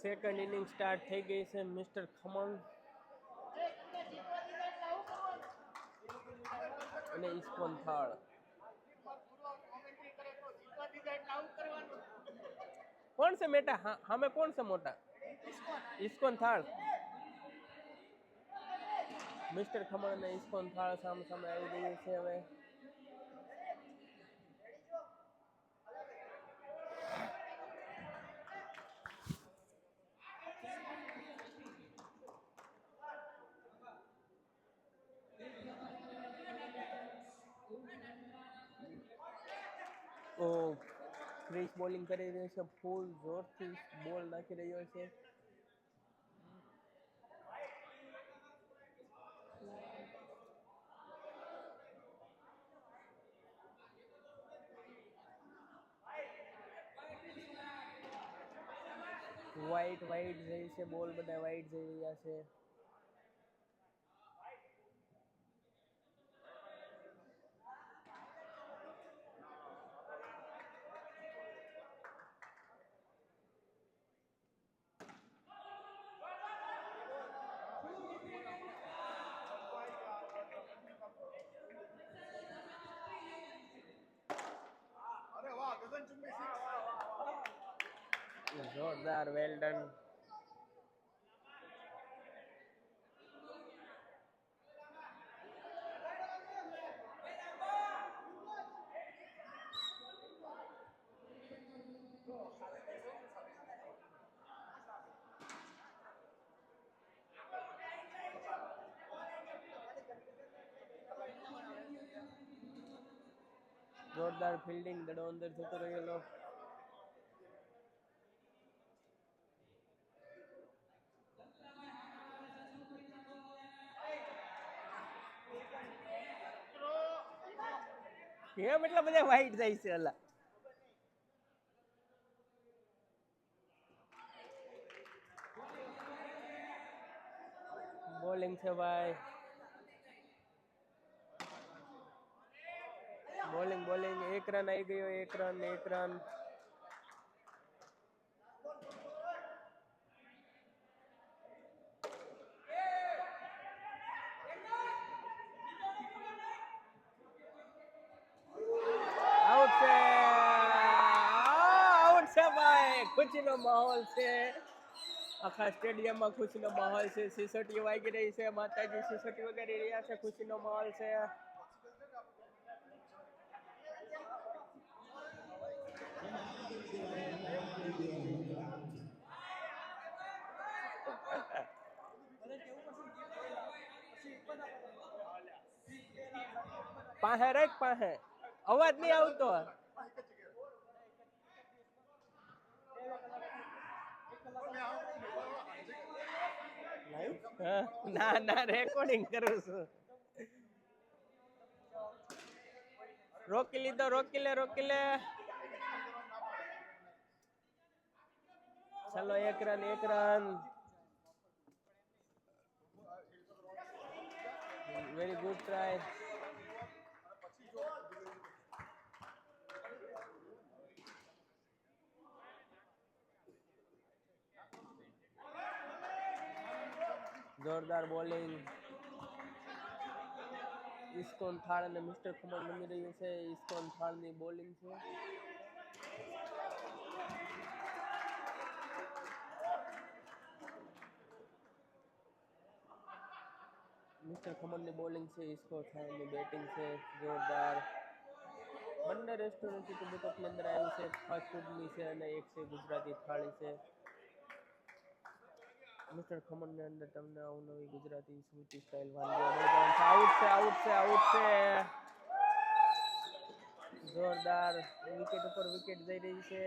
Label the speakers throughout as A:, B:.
A: Second inning start થઈ ગઈ છે. મિસ્ટર ખમણ અને ઇસ્કોન થાળ. કોણ છે મેટા? હામે કોણ છે મોટા? ઇસ્કોન થાળ. મિસ્ટર ખમણ અને ઇસ્કોન થાળ સામે સામે આવી રહ્યું છે હવે. ઓ ક્રિસ બોલિંગ કરી રહ્યો છે. ફૂલ જોરથી બોલ નાખી રહ્યો છે. વાઈટ જઈ છે બોલ, બધા વાઈટ જઈ રહ્યા છે. જોરદાર, વેલ ડન. જોરદાર ફિલ્ડિંગ, દડો અંદર જતો રહેલો. કેમ એટલા બધા વાઈટ જાય છે અલા? બોલિંગ છે ભાઈ. બોલિંગ. 1 રન આવી ગયો. 1 રન. આઉટ છે ભાઈ. ખુશીનો માહોલ છે. આખા સ્ટેડિયમમાં ખુશીનો માહોલ છે. સિસોટીઓ વાગી રહી છે. માતાજી સિસોટી વગાડી રહ્યા છે. ખુશીનો માહોલ છે. પાસે અવાજ નહીં આવતો. ના રેકોર્ડિંગ કરું છું. રોકી લે. ચાલો 1 રન. Very good try. જોરદાર બોલિંગ. ઇસ્કોન થાળ અને મિસ્ટર ખમણ રમી રહ્યું છે. ઇસ્કોન થાળની બોલિંગ છે. મિસ્ટર ખમણની બોલિંગ છે. ઇસ્કોન થાળની બેટિંગ છે. જોરદાર. બંને રેસ્ટોરન્ટ ની અંદર આવ્યું છે. ફાસ્ટ ફૂડની છે અને એક છે ગુજરાતી થાળી છે. મિસ્ટર ખમણ ની અંદર તમને અવનવી ગુજરાતી સ્વીટી સ્ટાઇલ વાનગીઓ. આઉટ છે. જોરદાર. વિકેટ ઉપર વિકેટ જઈ રહી છે.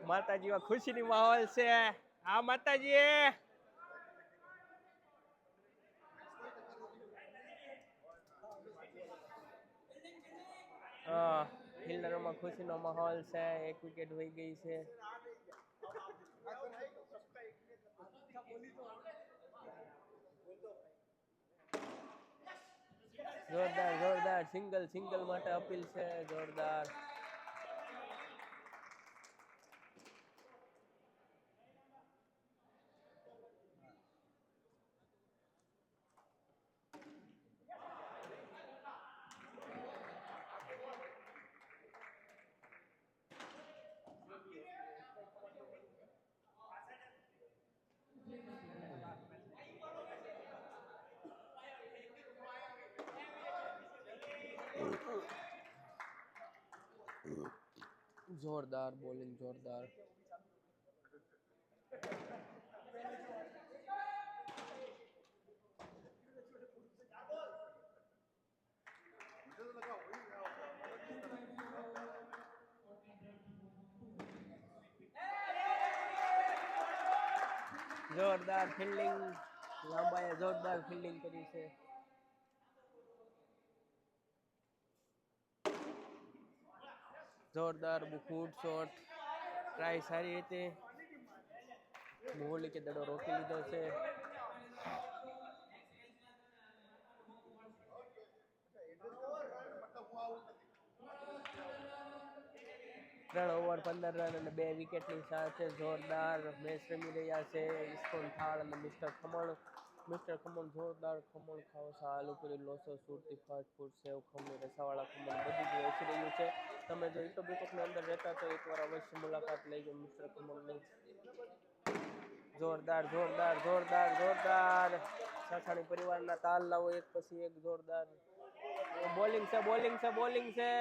A: માતાજી ખુશીની માહોલ છે. આ માતાજી ફિલ્ડરોમાં ખુશીનો માહોલ છે. 1 વિકેટ વહી ગઈ છે. જોરદાર જોરદાર સિંગલ સિંગલ માટે અપીલ છે જોરદાર. જોરદાર બોલિંગ જોરદાર. જોરદાર ફિલ્ડિંગ, લાંબાએ જોરદાર ફિલ્ડિંગ કરી છે. જોરદાર ફૂટ શોટ ટ્રાય સારી રીતે. મોહલી કે દડો રોકી લીધો છે. 3 ઓવર 15 રન અને 2 વિકેટની સાથે જોરદાર મેચ રમી રહ્યા છે ઇસ્કોન થાળ અને મિસ્ટર ખમણ. મિસ્ટર ખમણ જોરદાર ખમણ ખાવ સાલ ઉપરી લોસો સુરતી ફાસ્ટ ફૂડ સેવ ખમણ રસાવાળા ખમણ બધું જ વેચી રહ્યું છે. તમે જો યુટ્યુબ ની અંદર રહેતા તો એકવાર અવશ્ય મુલાકાત લેજો મિસ્ટર ખમણની. જોરદાર જોરદાર જોરદાર જોરદાર સાસાણી પરિવારના તાલ લાવો એક પછી એક જોરદાર બોલિંગ છે બોલિંગ છે બોલિંગ છે.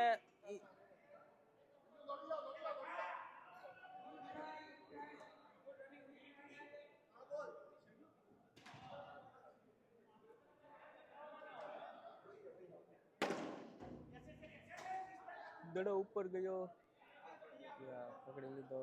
A: દડો ઉપર ગયો પકડી લીધો.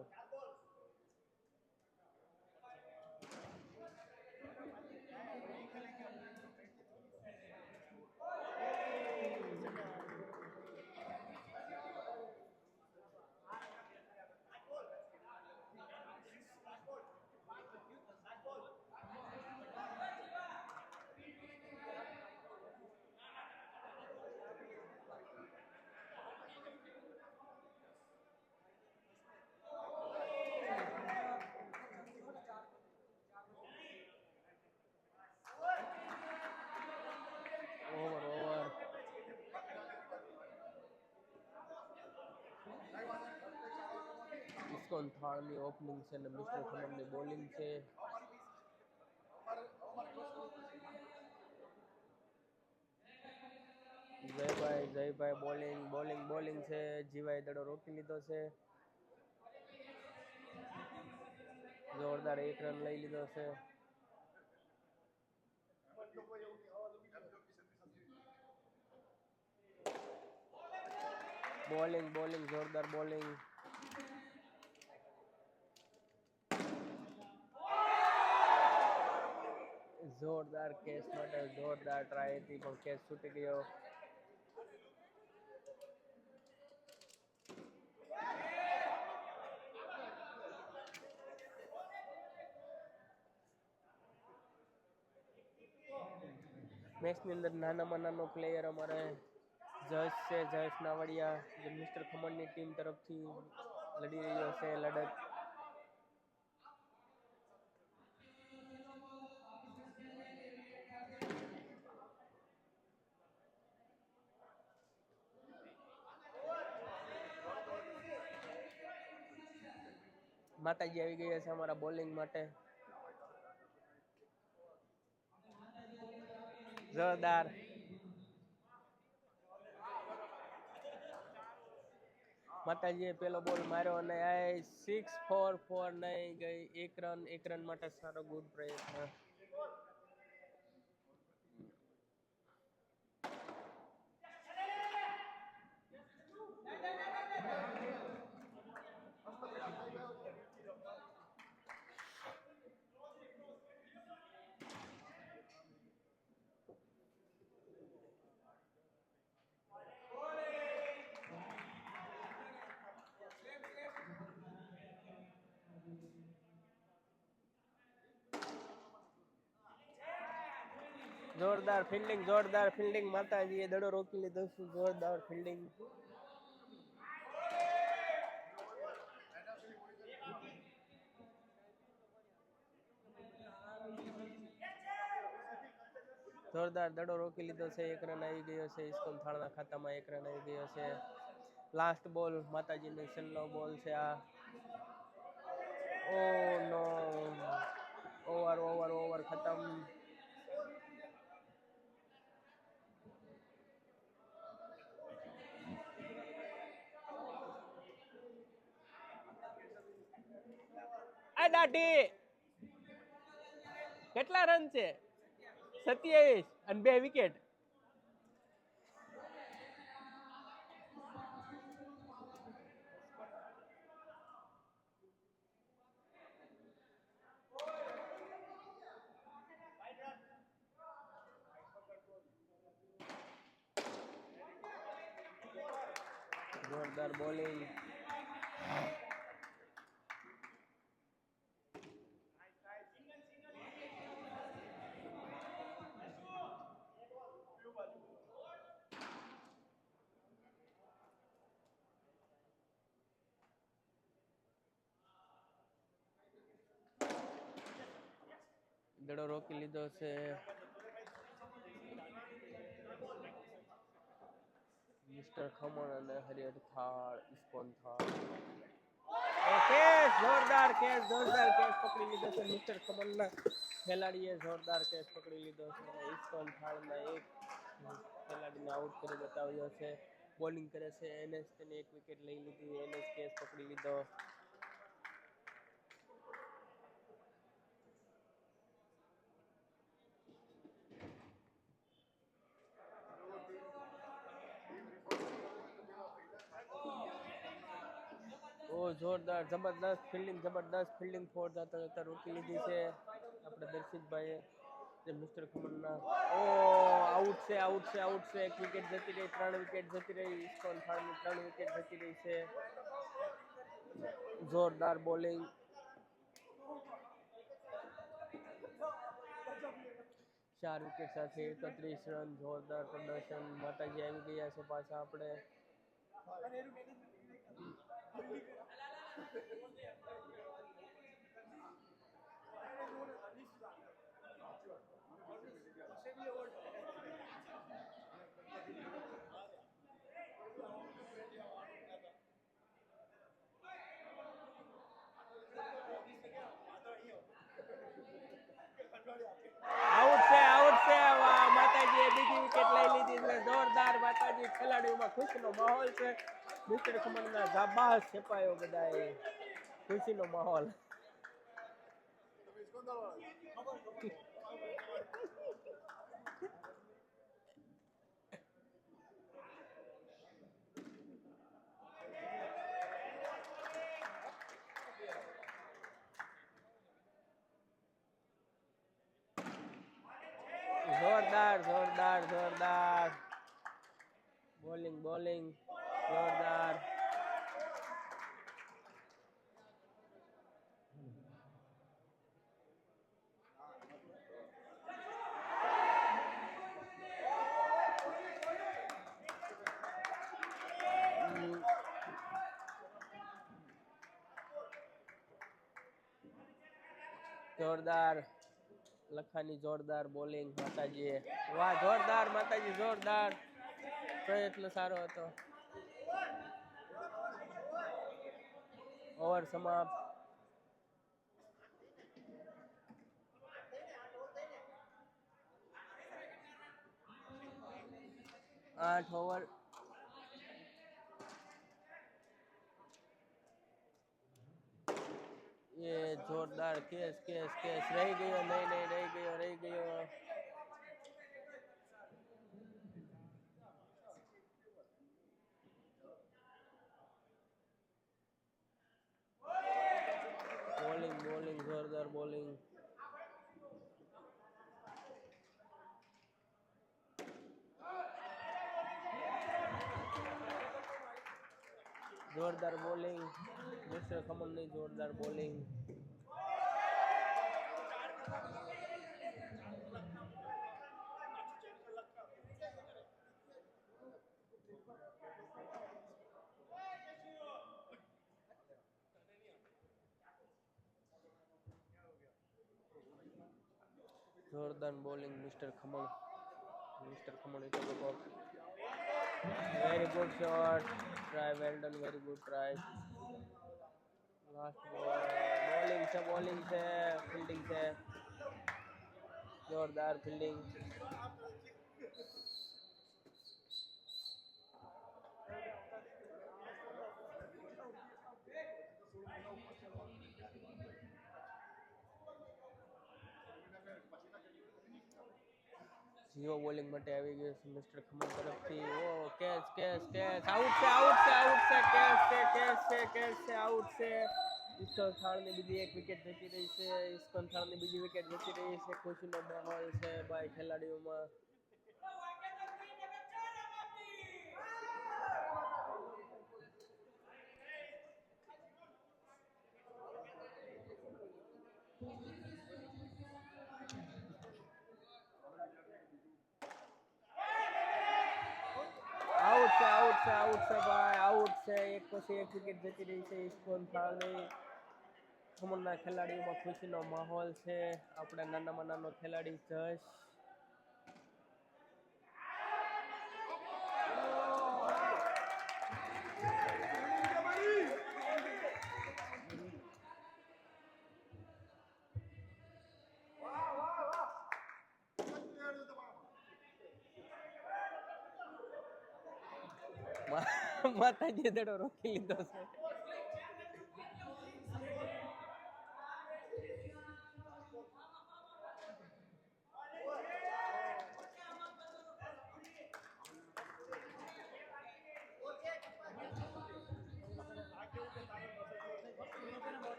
A: ઓવર ઓવર ઇસ્કોન થાળની ઓપનિંગ છે અને મિસ્ટર ખમણની બોલિંગ છે. જયભાઈ બોલિંગ બોલિંગ બોલિંગ છે. જીવાય દડો રોકી લીધો છે. જોરદાર 1 રન લઈ લીધો છે. બોલિંગ બોલિંગ જોરદાર બોલિંગ. જોરદાર કેચ માટે જોરદાર ટ્રાય હતી પણ કેચ છૂટી ગયો. મેચની અંદર નાનામાં નાનો પ્લેયર અમારે જશ છે જશ નાવડિયા જે મિસ્ટર ખમણની ટીમ તરફથી લડી રહ્યો છે લડત. માતાજી આવી ગયા છે અમારા બોલિંગ માટે. જોરદાર માતાજીએ પેલો બોલ માર્યો અને આ 6-4 નહીં ગઈ 1 રન માટે સારો ગુડ પ્રયત્ન. જોરદાર ફિલ્ડિંગ માતાજીએ દડો રોકી લીધો છે જોરદાર ફિલ્ડિંગ જોરદાર દડો રોકી લીધો છે 1 રન આવી ગયો છે ઇસ્કોન થાળના ખાતામાં 1 રન આવી ગયો છે લાસ્ટ બોલ માતાજીનો છેલ્લો બોલ છે આ ઓ નો ઓવર ખતમ આ દાઢી કેટલા રન છે 27 અને 2 વિકેટ જોરદાર બોલિંગ દડો રોકી લીધો છે મિસ્ટર ખમણ અને હરિહર થાળ ઇસ્કોન થાળ જોરદાર કેચ પકડી લીધો છે મિસ્ટર ખમણના ખેલાડીએ જોરદાર કેચ પકડી લીધો છે ઇસ્કોન થાળના એક ખેલાડીને આઉટ કરી બતાવ્યો છે બોલિંગ કરે છે એનએસ તેને 1 વિકેટ લઈ લીધી એનએસ કેચ પકડી લીધો જોરદાર જબરદસ્ત ફિલ્ડિંગ ફોર જતા રોકી લીધી છે આપણે દર્શિતભાઈએ જે મિસ્ટર ખમણના આઉટ છે 1 વિકેટ જતી રહી 3 વિકેટ જતી રહી ઇસ્કોન થાળની 3 વિકેટ જતી રહી છે જોરદાર બોલિંગ 4 વિકેટ સાથે 31 રન જોરદાર પ્રદર્શન માતાજી આવી ગયા છે પાછા આપણે આઉટ છે વાહ માતાજીએ બીજી વિકેટ લઈ લીધી છે જોરદાર માતાજી ખેલાડીઓમાં ખુશીનો માહોલ છે મિસ્ટર ખમણના જાબાઝ છેપાયો બધાએ ખુશીનો માહોલ જોરદાર બોલિંગ જોરદાર જોરદાર લખાની જોરદાર બોલિંગ માતાજીએ વાહ જોરદાર માતાજી જોરદાર પ્રયત્ન સારો હતો ઓવર સમાપ્ત 8 ઓવર ये जोरदार केस रह गयो नहीं रह गयो बॉलिंग जोरदार बॉलिंग जोरदार बॉलिंग मिस्टर खमन ने जोरदार बॉलिंग જોરદાર bowling mister Khaman. Mister Khaman it a very good shot. Try well done. Very good try. Last bowling છે ફિલ્ડિંગ છે. જોરદાર ફિલ્ડિંગ. જીઓ બોલિંગ માટે આવી ગયો છે મિસ્ટર ખમણ તરફથી. ઓ કેચ કેચ કેચ. આઉટ છે આઉટ છે આઉટ છે. કેચ છે કેચ છે કેચ છે. આઉટ છે. ઈશ્વર થાળની બીજી એક વિકેટ જતી રહી છે. ઈશ્વર થાળની બીજી વિકેટ જતી રહી છે. ખુશીનો માહોલ છે ભાઈ ખેલાડીઓમાં. આઉટ છે આઉટ છે આઉટ છે ભાઈ આઉટ છે. એક પછી એક વિકેટ જતી રહી છે ઈશ્વર થાળની. ખમણના ખેલાડીઓમાં ખુશીનો માહોલ છે. આપણે નાનામાં નાનો ખેલાડી જશ. માતાજી દડો રોકી લીધો છે.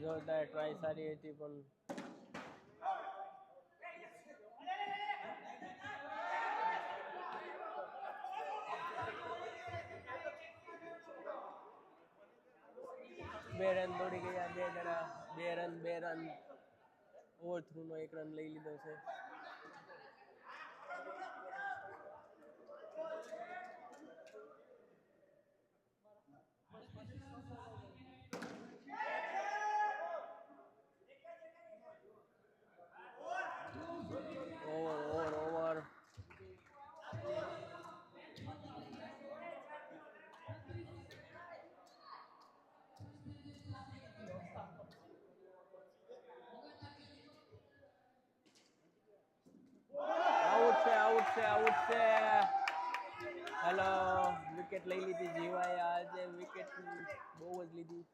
A: જોરદાર ટ્રાય સારી હતી પણ બે રન દોડી ગયા. બે રન ઓવર થ્રુ નો 1 રન લઈ લીધો છે. ઓવર આઉટ છે. હેલો વિકેટ લઈ લીધી જીવાએ. આજે વિકેટ બહુ જ લીધી.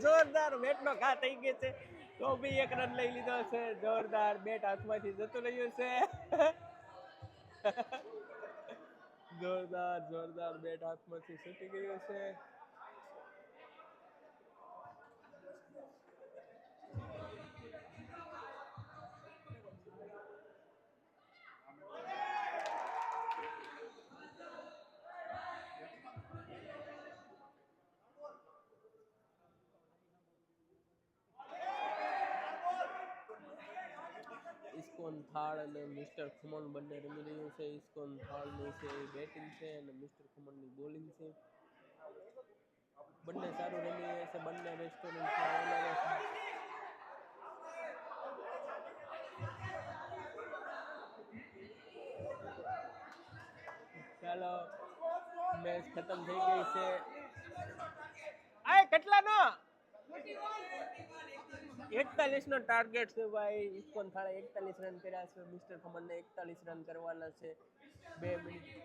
A: જોરદાર બેટ નો ઘા થઈ ગયો છે તો બી 1 રન લઈ લીધો છે. જોરદાર બેટ હાથમાંથી જતું રહ્યું છે. જોરદાર બેટ હાથમાંથી છૂટી ગયું છે. ઇસ્કોન થાળ અને મિસ્ટર ખમણ બંને રમી રહ્યું છે. ઇસ્કોન થાળની છે બેટિંગ છે અને મિસ્ટર ખમણની બોલિંગ છે. બંને સારું રમી રહ્યા છે. બંને રેસ્ટોરન્ટ ચાલો મેચ ખતમ થઈ ગઈ છે. આ કેટલાનો 41 નો ટાર્ગેટ છે ભાઈ. ઇસ્કોન થાળે 41 રન કર્યા છે. મિસ્ટર ખમણને 41 રન કરવાના છે. 2 મિનિટ